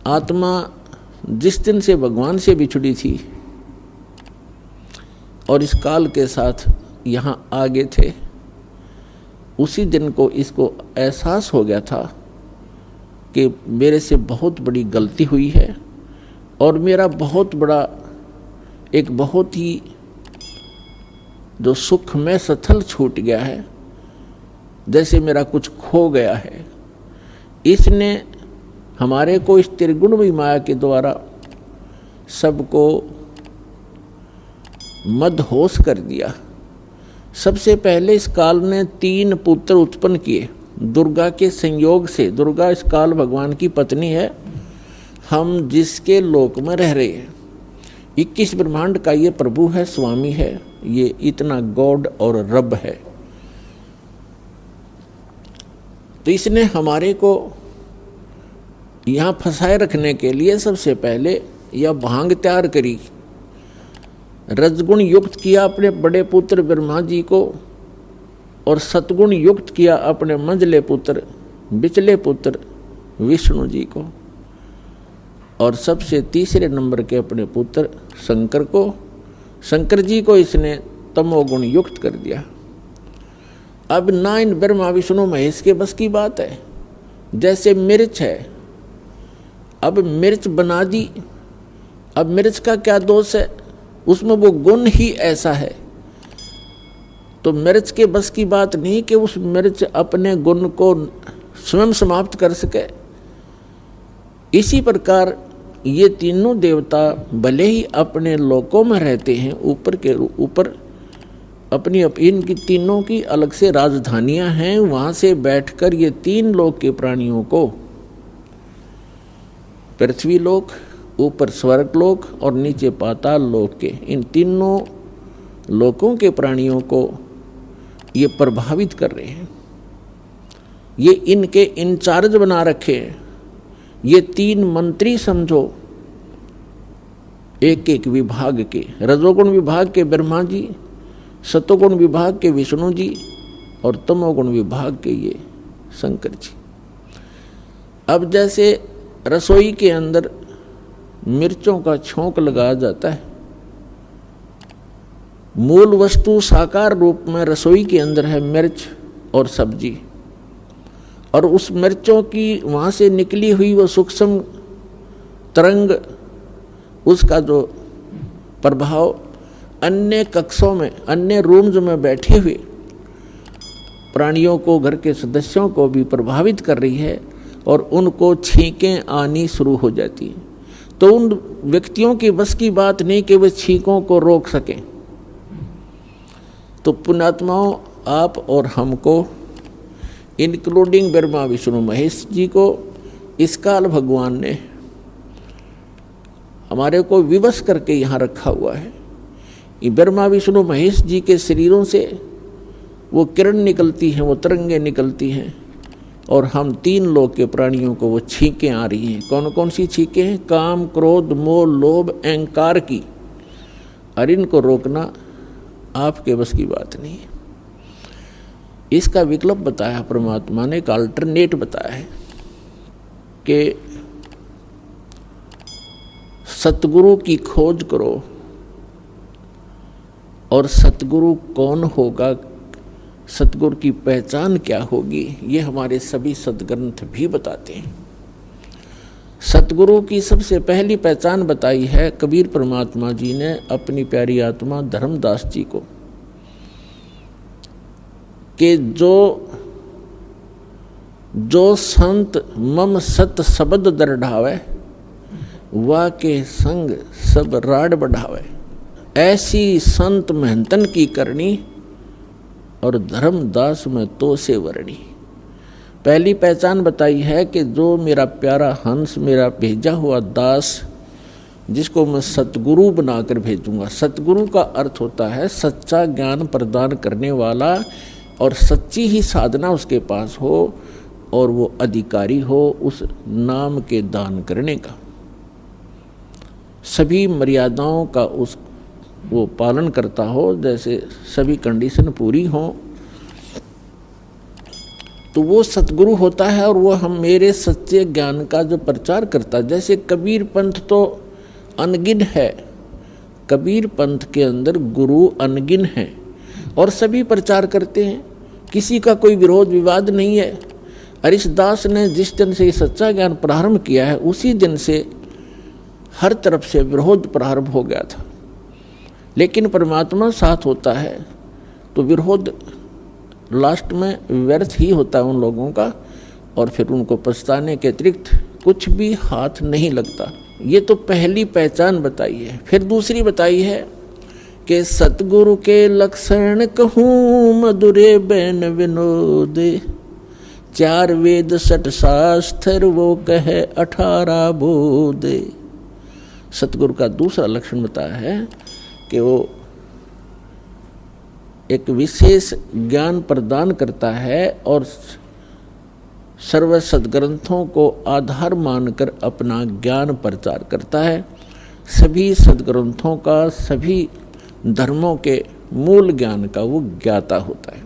आत्मा जिस दिन से भगवान से बिछड़ी थी और इस काल के साथ यहाँ आगे थे, उसी दिन को इसको एहसास हो गया था कि मेरे से बहुत बड़ी गलती हुई है और मेरा बहुत बड़ा एक बहुत ही जो सुख में स्थल छूट गया है, जैसे मेरा कुछ खो गया है। इसने हमारे को इस त्रिगुणमयी माया के द्वारा सबको मदहोश कर दिया। सबसे पहले इस काल ने 3 पुत्र उत्पन्न किए दुर्गा के संयोग से। दुर्गा इस काल भगवान की पत्नी है, हम जिसके लोक में रह रहे हैं। 21 ब्रह्मांड का ये प्रभु है, स्वामी है, ये इतना गॉड और रब है। तो इसने हमारे को यहाँ फंसाए रखने के लिए सबसे पहले यह भांग तैयार करी, रजगुण युक्त किया अपने बड़े पुत्र ब्रह्मा जी को और सतगुण युक्त किया अपने मंझले पुत्र बिचले पुत्र विष्णु जी को, और सबसे तीसरे नंबर के अपने पुत्र शंकर को, शंकर जी को इसने तमोगुण युक्त कर दिया। अब ना इन ब्रह्मा विष्णु महेश के बस की बात है। जैसे मिर्च है, अब मिर्च बना दी, अब मिर्च का क्या दोष है, उसमें वो गुण ही ऐसा है। तो मिर्च के बस की बात नहीं कि उस मिर्च अपने गुण को स्वयं समाप्त कर सके। इसी प्रकार ये तीनों देवता भले ही अपने लोकों में रहते हैं, ऊपर के ऊपर अपनी इनकी तीनों की अलग से राजधानियां हैं, वहां से बैठकर ये 3 लोक के प्राणियों को, पृथ्वी लोक, ऊपर स्वर्ग लोक और नीचे पाताल लोक के, इन तीनों लोकों के प्राणियों को ये प्रभावित कर रहे हैं। ये इनके इंचार्ज बना रखे हैं। ये 3 मंत्री समझो, एक एक विभाग के, रजोगुण विभाग के ब्रह्मा जी, सतोगुण विभाग के विष्णु जी और तमोगुण विभाग के ये शंकर जी। अब जैसे रसोई के अंदर मिर्चों का छोंक लगाया जाता है, मूल वस्तु साकार रूप में रसोई के अंदर है मिर्च और सब्जी, और उस मिर्चों की वहाँ से निकली हुई वो सूक्ष्म तरंग, उसका जो प्रभाव अन्य कक्षों में, अन्य रूम्स में बैठे हुए प्राणियों को, घर के सदस्यों को भी प्रभावित कर रही है और उनको छींकें आनी शुरू हो जाती हैं। तो उन व्यक्तियों की बस की बात नहीं कि वे छींकों को रोक सकें। तो पुण्यात्माओं, आप और हमको, इंक्लूडिंग ब्रह्मा विष्णु महेश जी को, इस काल भगवान ने हमारे को विवश करके यहाँ रखा हुआ है। ब्रह्मा विष्णु महेश जी के शरीरों से वो किरण निकलती हैं, वो तरंगें निकलती हैं, और हम 3 लोक के प्राणियों को वो छींकें आ रही हैं। कौन कौन सी छींकें हैं? काम, क्रोध, मोह, लोभ, अहंकार की। और इनको रोकना आपके बस की बात नहीं है। इसका विकल्प बताया परमात्मा ने, एक अल्टरनेट बताया है कि सतगुरु की खोज करो। और सतगुरु कौन होगा, सतगुरु की पहचान क्या होगी, ये हमारे सभी सदग्रंथ भी बताते हैं। सतगुरु की सबसे पहली पहचान बताई है कबीर परमात्मा जी ने अपनी प्यारी आत्मा धर्मदास जी को, कि जो संत मम सत शब्द दरढ़ावे, वा के संग सब राड बढ़ावे। ऐसी संत महंतन की करनी और धर्मदास में तो से वर्णी। पहली पहचान बताई है कि जो मेरा प्यारा हंस, मेरा भेजा हुआ दास, जिसको मैं सतगुरु बनाकर भेजूंगा। सतगुरु का अर्थ होता है सच्चा ज्ञान प्रदान करने वाला, और सच्ची ही साधना उसके पास हो और वो अधिकारी हो उस नाम के दान करने का, सभी मर्यादाओं का वो पालन करता हो, जैसे सभी कंडीशन पूरी हो। तो वो सतगुरु होता है और वो हम मेरे सच्चे ज्ञान का जो प्रचार करता है। जैसे कबीर पंथ तो अनगिन है, कबीर पंथ के अंदर गुरु अनगिन है और सभी प्रचार करते हैं, किसी का कोई विरोध विवाद नहीं है। हरिदास ने जिस दिन से सच्चा ज्ञान प्रारंभ किया है उसी दिन से हर तरफ से विरोध प्रारंभ हो गया था, लेकिन परमात्मा साथ होता है तो विरोध लास्ट में व्यर्थ ही होता है उन लोगों का, और फिर उनको पछताने के अतिरिक्त कुछ भी हाथ नहीं लगता। ये तो पहली पहचान बताई है। फिर दूसरी बताई है कि सतगुरु के लक्षण कहूँ मधुरे बैन विनोदे, 4 वेद 6 शास्त्र वो कहे 18 बोधे। सतगुरु का दूसरा लक्षण बताया है कि वो एक विशेष ज्ञान प्रदान करता है और सर्व सद्ग्रंथों को आधार मानकर अपना ज्ञान प्रचार करता है। सभी सद्ग्रंथों का, सभी धर्मों के मूल ज्ञान का वो ज्ञाता होता है।